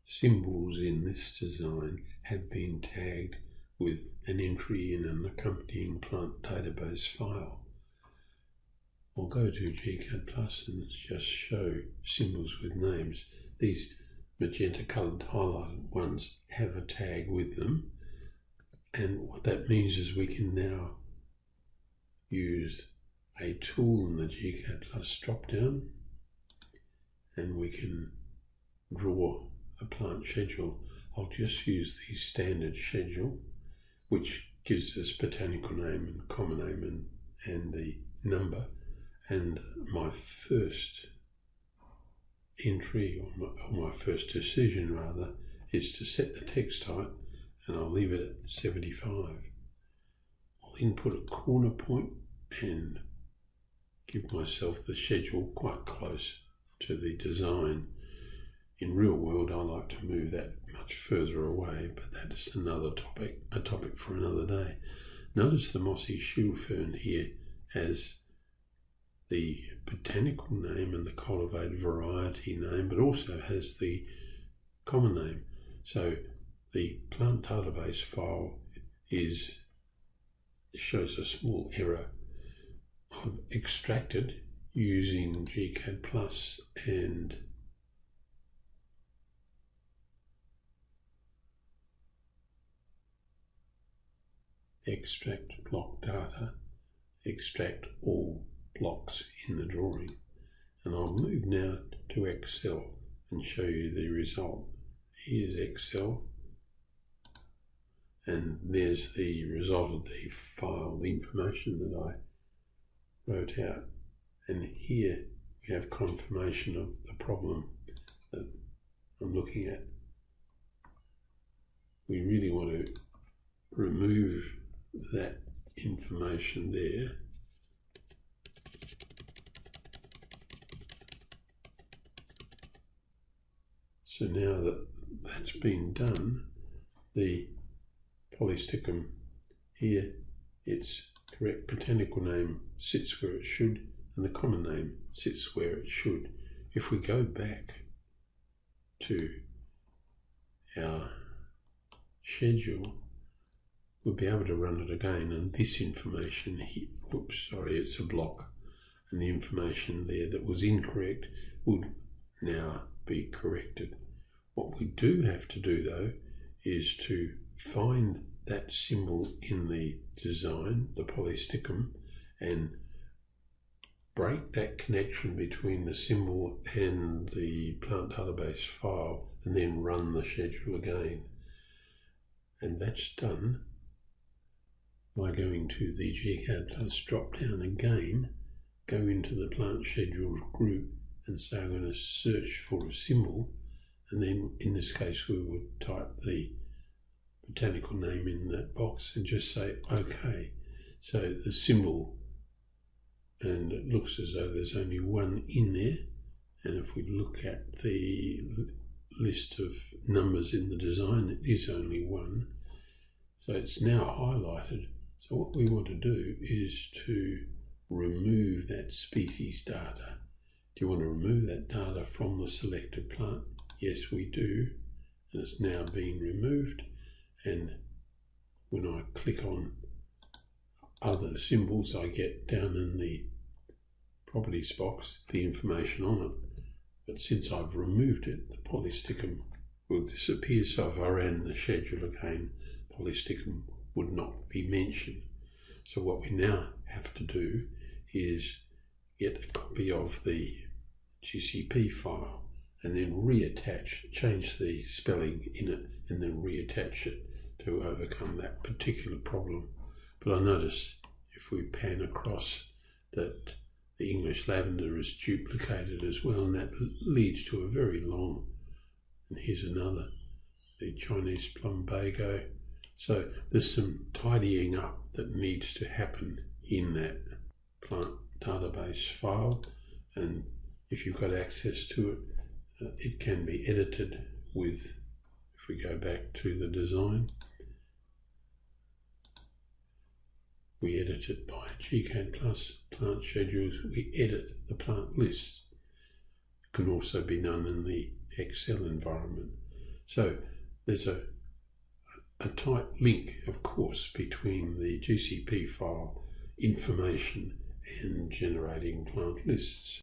symbols in this design have been tagged with an entry in an accompanying plant database file. I'll go to GCAD Plus and just show symbols with names. These magenta coloured highlighted ones have a tag with them, and what that means is we can now use a tool in the GCAD Plus drop down and we can draw a plant schedule. I'll just use the standard schedule, which gives us botanical name and common name and the number. And my first entry, or my first decision rather, is to set the text type, and I'll leave it at 75. I'll input a corner point and give myself the schedule quite close to the design. In real world, I like to move that much further away, but that's another topic, a topic for another day. Notice the mossy shield fern here has the botanical name and the cultivated variety name, but also has the common name. So the plant database file shows a small error. I've extracted using GCAD Plus and extract block data, extract all blocks in the drawing, and I'll move now to Excel and show you the result. Here's Excel, and there's the result of the file, the information that I wrote out, and here we have confirmation of the problem that I'm looking at. We really want to remove that information there. So now that that's been done, the polysticum here, its correct botanical name sits where it should, and the common name sits where it should. If we go back to our schedule, we'll be able to run it again, and this information here, it's a block, and the information there that was incorrect would now be corrected. What we do have to do though is to find that symbol in the design, the polysticum, and break that connection between the symbol and the plant database file, and then run the schedule again. And that's done by going to the GCAD Plus drop down again, go into the plant schedules group and say I'm going to search for a symbol, and then in this case we would type the botanical name in that box and just say OK. So the symbol, and it looks as though there's only one in there, and if we look at the list of numbers in the design, it is only one. So it's now highlighted. So what we want to do is to remove that species data. Do you want to remove that data from the selected plant? Yes, we do. And it's now been removed. And when I click on other symbols, I get down in the properties box the information on it. But since I've removed it, the polysticum will disappear. So if I ran the schedule again, polysticum would not be mentioned. So what we now have to do is get a copy of the GCP file and then reattach, change the spelling in it, and then reattach it to overcome that particular problem. But I notice if we pan across that the English lavender is duplicated as well, and that leads to a very long, and here's another, the Chinese plumbago. So there's some tidying up that needs to happen in that plant database file, and if you've got access to it, it can be edited with, if we go back to the design, we edit it by GCAD Plus, plant schedules, we edit the plant lists. It can also be done in the Excel environment. So there's a tight link, of course, between the GCP file information and generating plant lists.